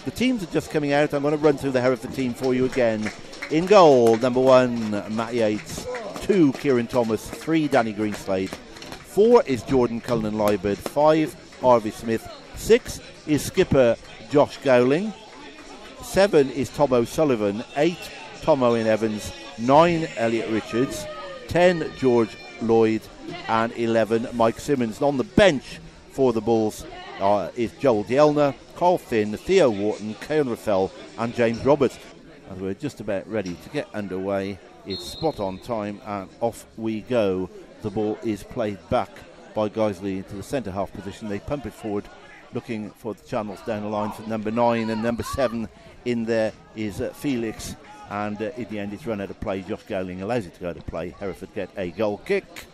the teams are just coming out. I'm going to run through the Hereford team for you again. In goal, number 1, Matt Yates. 2, Kieran Thomas. 3, Danny Greenslade. 4 is Jordan Cullinan-Liebert. 5, Harvey Smith. 6 is skipper Josh Gowling. 7 is Tom O'Sullivan. 8, Tom Owen Evans. 9, Elliot Richards. 10, George Lloyd. And 11, Mike Simmons. And on the bench for the Bulls is Joel Dielner, Carl Finn, Theo Wharton, Keon Raffel and James Roberts. And we're just about ready to get underway. It's spot on time and off we go. The ball is played back by Guiseley into the centre half position. They pump it forward, looking for the channels down the line for number 9 and number 7 in there is Felix. And in the end it's run out of play. Josh Gowling allows it to go out of play. Hereford get a goal kick.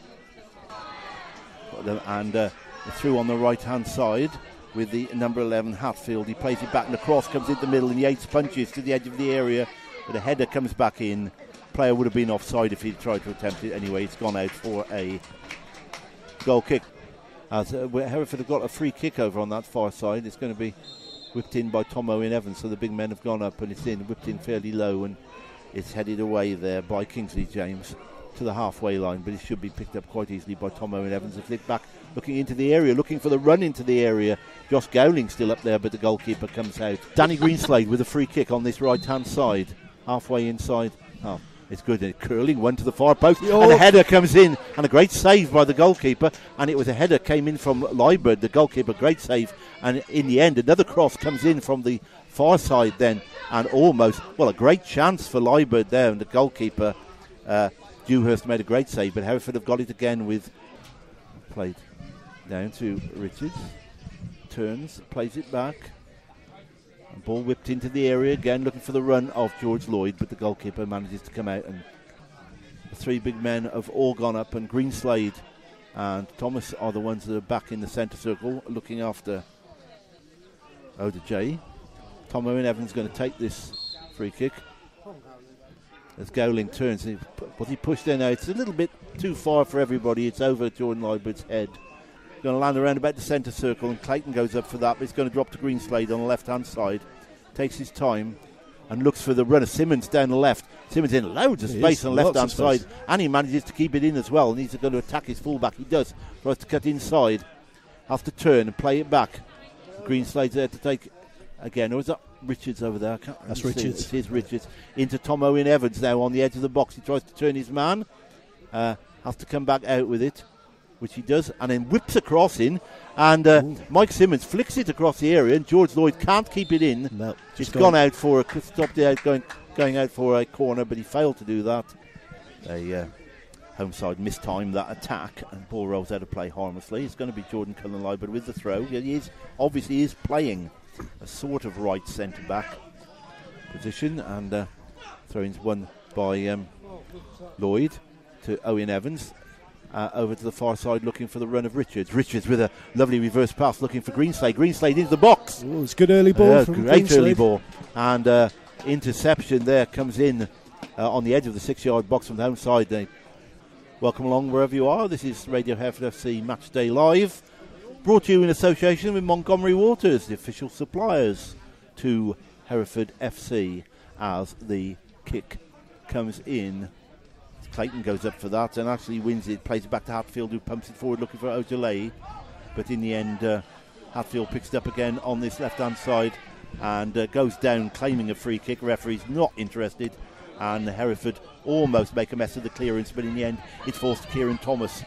And through on the right hand side with the number 11 Hatfield. He plays it back and the cross comes into the middle and Yates punches to the edge of the area, but a header comes back in. Player would have been offside if he'd tried to attempt it anyway. It's gone out for a goal kick. As Hereford have got a free kick over on that far side. It's going to be whipped in by Tom Owen Evans, so the big men have gone up and it's in, whipped in fairly low, and it's headed away there by Kingsley James to the halfway line, but it should be picked up quite easily by Tom Owen Evans. A flick back, looking into the area, looking for the run into the area. Josh Gowling still up there, but the goalkeeper comes out. Danny Greenslade with a free kick on this right hand side, halfway inside. Oh, it's good. Curling one to the far post, and a header comes in, and a great save by the goalkeeper. And it was a header came in from Liebert, the goalkeeper. Great save, and in the end, another cross comes in from the far side then, and almost a great chance for Liebert there, and the goalkeeper. Dewhurst made a great save, but Hereford have got it again with played down to Richards, turns, plays it back, and ball whipped into the area again, looking for the run of George Lloyd, but the goalkeeper manages to come out, and the 3 big men have all gone up, and Greenslade and Thomas are the ones that are back in the centre circle looking after Oda J. Tom Owen Evans going to take this free kick. As Gowling turns, was he pushed in? Now it's a little bit too far for everybody. It's over Jordan Leibert's head. Going to land around about the centre circle, and Clayton goes up for that, but he's going to drop to Greenslade on the left-hand side. Takes his time and looks for the runner. Simmons down the left. Simmons in loads of space on the left-hand side, and he manages to keep it in as well. And he's going to attack his fullback. He does. Tries to cut inside. Has to turn and play it back. Greenslade's there to take again. Or is that Richards over there? That's Richards. It is Richards. Into Tom Owen Evans now on the edge of the box. He tries to turn his man. Has to come back out with it, which he does, and then whips across in. And Mike Simmons flicks it across the area, and George Lloyd can't keep it in. No, it's gone out for stopped it out, going out for a corner, but he failed to do that. Home side mistimed that attack, and ball rolls out of play harmlessly. It's going to be Jordan Cullen-Liebert with the throw. He is playing a sort of right centre back position, and throw-ins won by Lloyd to Owen Evans. Over to the far side looking for the run of Richards. Richards with a lovely reverse pass looking for Greenslade. Greenslade into the box. Ooh, it's good early ball from great Greenslade. Early ball. And interception there comes in on the edge of the 6-yard box from the home side. Welcome along wherever you are. This is Radio Hereford FC Match Day Live, brought to you in association with Montgomery Waters, the official suppliers to Hereford FC, as the kick comes in. Clayton goes up for that and actually wins it, plays it back to Hatfield, who pumps it forward looking for Ojale, but in the end Hatfield picks it up again on this left hand side and goes down claiming a free kick. Referee's not interested, and Hereford almost make a mess of the clearance, but in the end it falls to Kieran Thomas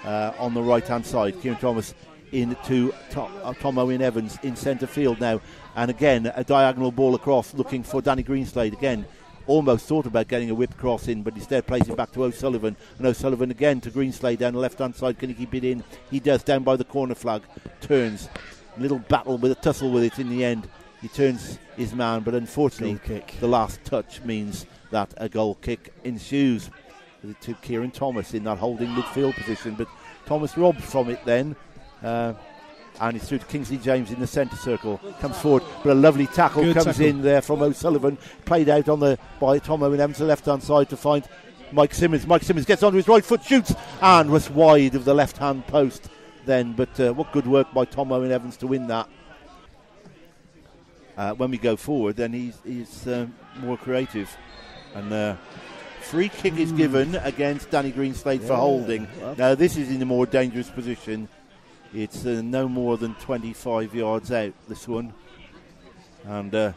on the right hand side. Kieran Thomas into Tom Owen Evans in centre field now, and again a diagonal ball across looking for Danny Greenslade. Again almost thought about getting a whip cross in, but instead plays it back to O'Sullivan, and O'Sullivan again to Greenslade down the left hand side. Can he keep it in? He does, down by the corner flag. Turns, little battle with a tussle with it. In the end he turns his man, but unfortunately the last touch means that a goal kick ensues to Kieran Thomas in that holding midfield position, but Thomas robbed from it then, and it's through to Kingsley James in the centre circle, comes forward, but a lovely tackle comes in there from O'Sullivan, played out by Tom Owen Evans to the left hand side to find Mike Simmons. Mike Simmons gets onto his right foot, shoots, and was wide of the left hand post then, but what good work by Tom Owen Evans to win that. when we go forward, then he's more creative. And free kick is given against Danny Greenslade for holding. Now this is in a more dangerous position. It's no more than 25 yards out, this one. And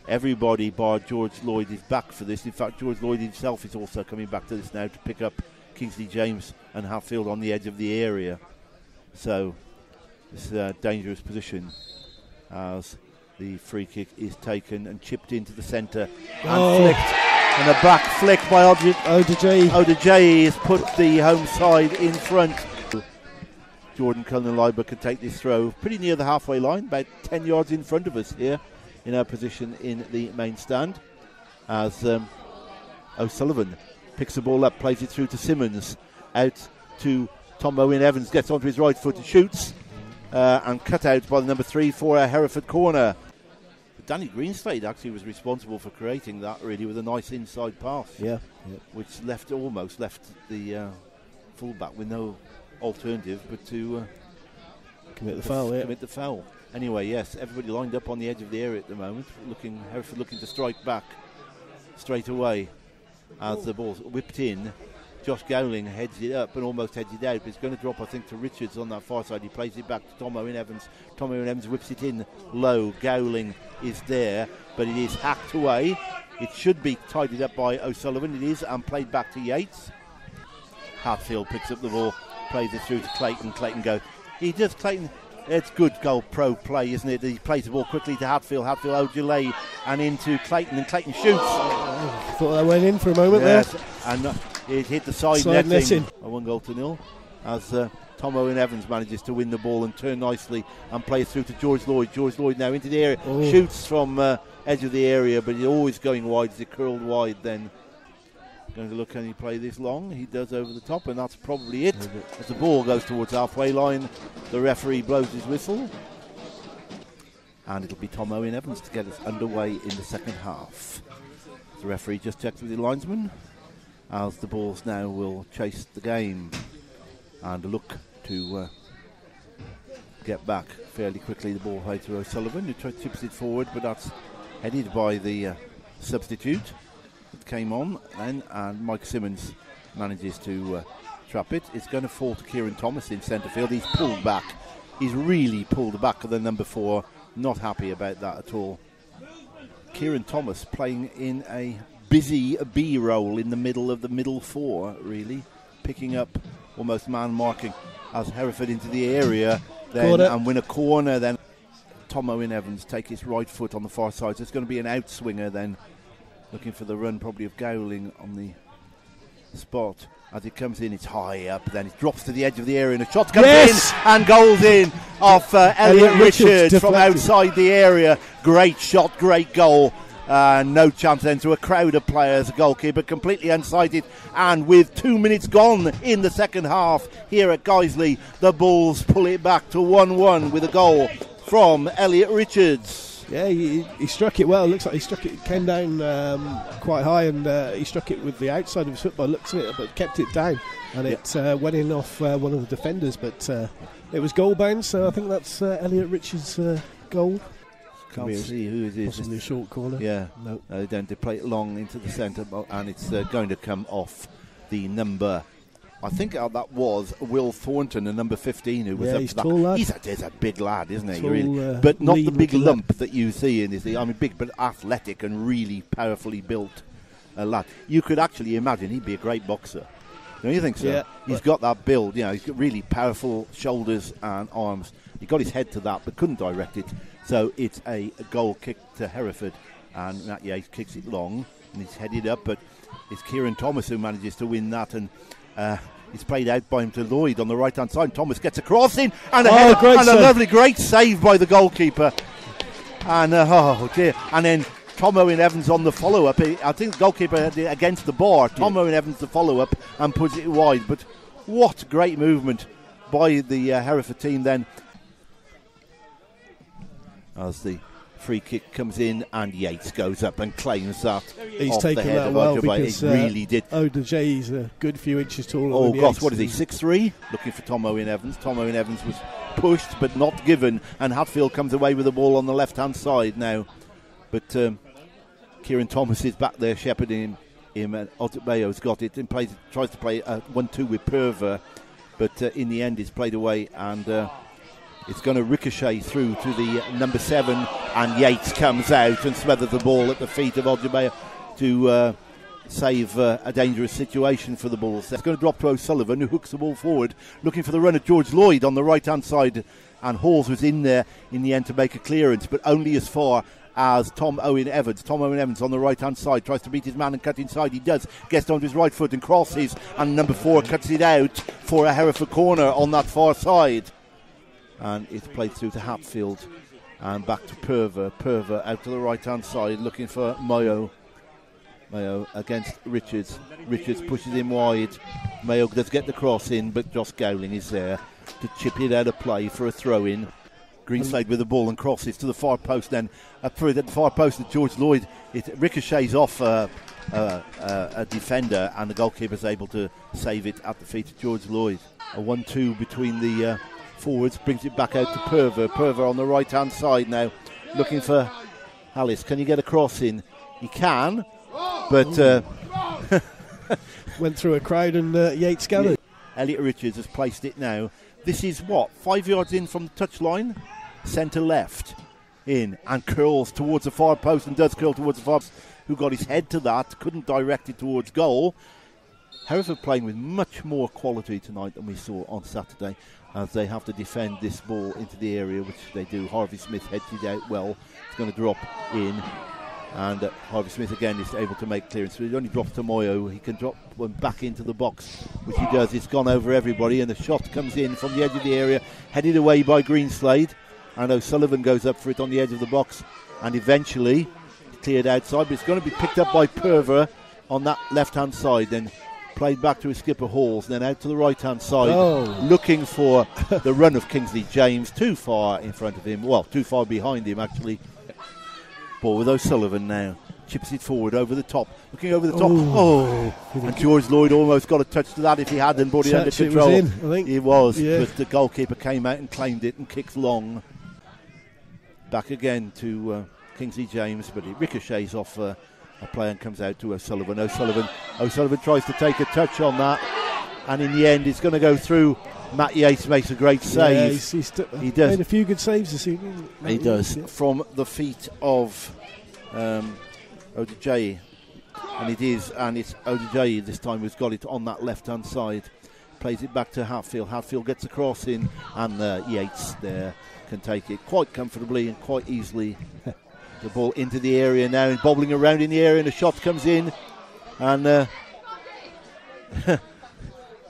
everybody bar George Lloyd is back for this. In fact, George Lloyd himself is also coming back to this now to pick up Kingsley James and Hatfield on the edge of the area. So this is a dangerous position as the free kick is taken and chipped into the centre and flicked. And a back flick by Odajayi has put the home side in front. Jordan Cullen-Leiber could take this throw pretty near the halfway line, about 10 yards in front of us here in our position in the main stand, as O'Sullivan picks the ball up, plays it through to Simmons, out to Tom Owen Evans, gets onto his right foot and shoots, and cut out by the number 3 for a Hereford corner. But Danny Greenslade actually was responsible for creating that, really, with a nice inside pass, which almost left the fullback with no alternative but to commit the foul. Anyway, yes, everybody lined up on the edge of the area at the moment, Hereford looking to strike back straight away as the ball's whipped in. Josh Gowling heads it up and almost heads it out, but it's going to drop, I think, to Richards on that far side. He plays it back to Tom Owen Evans. Tom Owen Evans whips it in low. Gowling is there, but it is hacked away. It should be tidied up by O'Sullivan. It is, and played back to Yates. Hatfield picks up the ball, plays it through to Clayton. Clayton goes. Clayton. It's good goal pro play, isn't it? He plays the ball quickly to Hatfield. Hatfield Ojeley and into Clayton, and Clayton shoots. Thought that went in for a moment there. And it hit the side netting. 1-0 as Tom Owen Evans manages to win the ball and turn nicely and plays through to George Lloyd. George Lloyd now into the area, shoots from edge of the area, but he's always going wide. Is it curled wide then? Going to look, can he play this long? He does over the top, and that's probably it. As the ball goes towards halfway line, the referee blows his whistle, and it'll be Tom Owen Evans to get us underway in the second half. The referee just checks with the linesman as the Bulls now will chase the game and look to get back fairly quickly. The ball played to O'Sullivan, who chips it forward, but that's headed by the substitute. Came on then, and Mike Simmons manages to trap it. It's going to fall to Kieran Thomas in centre field. He's pulled back. He's really pulled back of the number 4. Not happy about that at all. Kieran Thomas playing in a busy B role in the middle of the middle 4, really picking up almost man marking as Hereford into the area then and win a corner. Then Tom Owen Evans take his right foot on the far side. So it's going to be an outswinger then. Looking for the run probably of Gowling on the spot. As it comes in, it's high up, then it drops to the edge of the area and a shot comes in and goals in off Elliot Richards from outside the area. Great shot, great goal. No chance then to a crowd of players. Goalkeeper completely unsighted, and with 2 minutes gone in the second half here at Guiseley, the Bulls pull it back to 1-1 with a goal from Elliot Richards. Yeah, he struck it well. It looks like he struck it, came down quite high, and he struck it with the outside of his foot by looks of it, but kept it down, and it went in off one of the defenders, but it was goal bound, so I think that's Elliot Richards' goal. Can't see who it is. Possibly a short corner. Yeah, no. They play it long into the centre, and it's going to come off the number. I think that was Will Thornton, the number 15, who was up he's to that. Tall lad. He's a big lad, isn't he? Tall, really? But not the big lump lad that you see in this. I mean, big but athletic and really powerfully built lad. You could actually imagine he'd be a great boxer. Don't you think so? Yeah. He's got that build. He's got really powerful shoulders and arms. He got his head to that, but couldn't direct it. So it's a goal kick to Hereford, and Matt Yates kicks it long, and he's headed up, but it's Kieran Thomas who manages to win that, and it's played out by him to Lloyd on the right-hand side. Thomas gets a cross in, and a lovely, great save by the goalkeeper. And dear. And then Tom Owen Evans on the follow-up. I think the goalkeeper had it against the bar. Tom Owen Evans the follow-up and puts it wide. But what great movement by the Hereford team then. As the Free kick comes in, and Yates goes up and claims that. He's taken that well, because he really did. Odejayi is a good few inches taller. Oh than gosh, Yates. what is he? 6'3", looking for Tom Owen Evans. Tom Owen Evans was pushed but not given, and Hatfield comes away with the ball on the left-hand side now. But Kieran Thomas is back there shepherding him, and Odebayo's got it and tries to play 1-2 with Perver, but in the end it's played away, and it's going to ricochet through to the number 7, and Yates comes out and smothers the ball at the feet of Odebayo to save a dangerous situation for the Bulls. It's going to drop to O'Sullivan, who hooks the ball forward, looking for the run of George Lloyd on the right-hand side, and Halls was in there in the end to make a clearance, but only as far as Tom Owen Evans. Tom Owen Evans on the right-hand side tries to beat his man and cut inside. He does, gets onto his right foot and crosses, and number 4 cuts it out for a Hereford corner on that far side. And it's played through to Hatfield and back to Perver. Perver out to the right-hand side looking for Mayo. Mayo against Richards. Richards pushes him wide. Mayo does get the cross in, but Josh Gowling is there to chip it out of play for a throw-in. Greenslade with the ball and crosses to the far post, then up through the far post to George Lloyd. It ricochets off a defender, and the goalkeeper is able to save it at the feet of George Lloyd. A 1-2 between the forwards brings it back out to Perver. Perver on the right hand side now looking for Hallis. Can you get a cross in? He can, but went through a crowd and Yates got it. Elliot Richards has placed it now. This is 5 yards in from the touchline, centre left in, and curls towards the far post, and does curl towards the far post, who got his head to that, couldn't direct it towards goal. Hereford playing with much more quality tonight than we saw on Saturday, as they have to defend this ball into the area, which they do. Harvey Smith heads it out well. It's going to drop in, and Harvey Smith again is able to make clearance. So it only drops to Moyo. He can drop one back into the box, which he does. It's gone over everybody, and the shot comes in from the edge of the area, headed away by Greenslade, and O'Sullivan goes up for it on the edge of the box, and eventually cleared outside, but it's going to be picked up by Perver on that left-hand side, then played back to his skipper Halls, then out to the right-hand side, looking for the run of Kingsley James, too far in front of him, well, too far behind him actually. Ball with O'Sullivan now, chips it forward over the top, looking over the top, and George Lloyd almost got a touch to that if he hadn't, but he under control. It was in, I think. It was, yeah. But the goalkeeper came out and claimed it and kicks long. Back again to Kingsley James, but it ricochets off a play and comes out to O'Sullivan. O'Sullivan tries to take a touch on that, and in the end it's going to go through. Matt Yates makes a great save. Yeah, he does. Made a few good saves this evening. He does, from the feet of Odejayi, and it's Odejayi this time who's got it on that left hand side. Plays it back to Hatfield. Hatfield gets a cross in, and Yates there can take it quite comfortably and quite easily. The ball into the area now and bobbling around in the area, and a shot comes in, and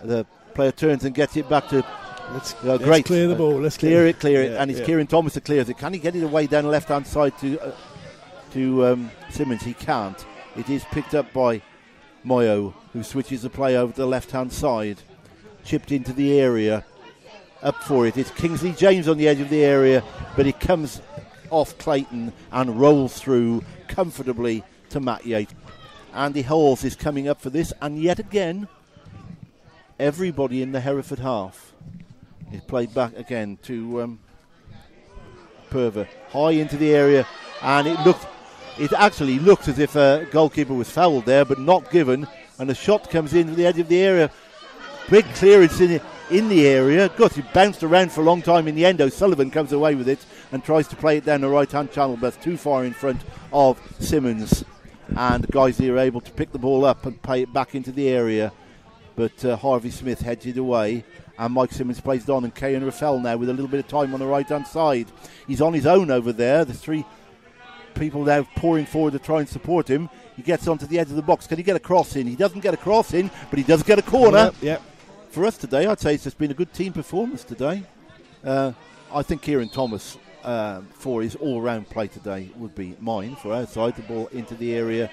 the player turns and gets it back to let's great. Clear the ball. Let's clear it, yeah, and it's Kieran Thomas that clears it. Can he get it away down the left hand side to Simmons? He can't. It is picked up by Moyo, who switches the play over to the left hand side, chipped into the area. Up for it. It's Kingsley James on the edge of the area, but it comes off Clayton and rolls through comfortably to Matt Yates. Andy Halls is coming up for this, and yet again everybody in the Hereford half is played back again to Perver, high into the area, and it actually looked as if a goalkeeper was fouled there, but not given, and a shot comes in from the edge of the area. Big clearance in the area. He bounced around for a long time. In the end, O'Sullivan comes away with it and tries to play it down the right-hand channel, but too far in front of Simmons. And Guiseley are able to pick the ball up and play it back into the area. But Harvey Smith heads it away, and Mike Simmons plays it on, and Kayan Raffel now with a little bit of time on the right-hand side. He's on his own over there. The three people now pouring forward to try and support him. He gets onto the edge of the box. Can he get a cross in? He doesn't get a cross in, but he does get a corner. Yep. For us today, I'd say it's just been a good team performance today. I think Kieran Thomas, for his all-round play today, would be mine for outside the ball into the area.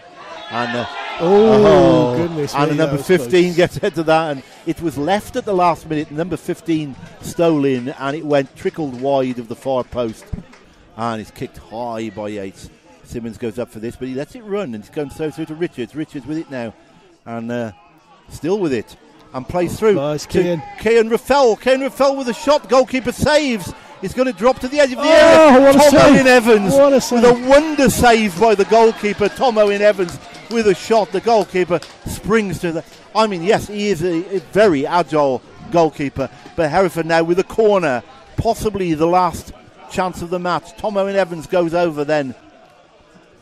And goodness and me, number 15 close. Gets head to that, and it was left at the last minute. Number 15 stole in, and it trickled wide of the far post. and it's kicked high by Yates. Simmons goes up for this, but he lets it run, and he's going through to Richards. Richards with it now, and still with it, and plays through. Nice, Cian Raffel. Cian Raffel with a shot. Goalkeeper saves. He's going to drop to the edge of the area. Tom Owen Evans with a wonder save by the goalkeeper. Tom Owen Evans with a shot. The goalkeeper springs to the... I mean, yes, he is a very agile goalkeeper, but Hereford now with a corner, possibly the last chance of the match. Tom Owen Evans goes over then,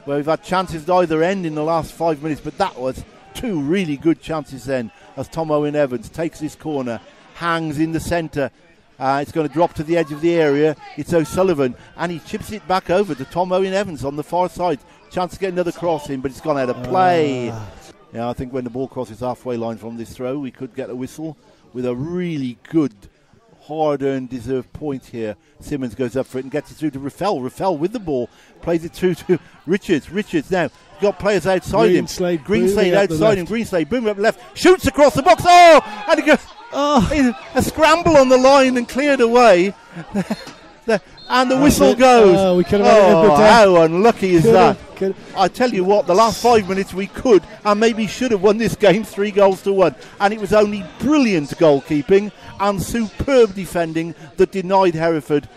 where we've had chances at either end in the last 5 minutes, but that was two really good chances then, as Tom Owen Evans takes this corner, hangs in the centre. It's going to drop to the edge of the area. It's O'Sullivan, and he chips it back over to Tom Owen Evans on the far side. Chance to get another cross in, but it's gone out of play. Yeah, I think when the ball crosses halfway line from this throw, we could get a whistle with a really good, hard-earned, deserved point here. Simmons goes up for it and gets it through to Raffel. Raffel with the ball, plays it through to Richards. Richards now got players outside him. Greenslade outside him. Greenslade, boom up left, shoots across the box. Oh, and he goes. A scramble on the line and cleared away. And the whistle goes. We could have how unlucky is that? I tell you what, the last 5 minutes we could and maybe should have won this game 3-1. And it was only brilliant goalkeeping and superb defending that denied Hereford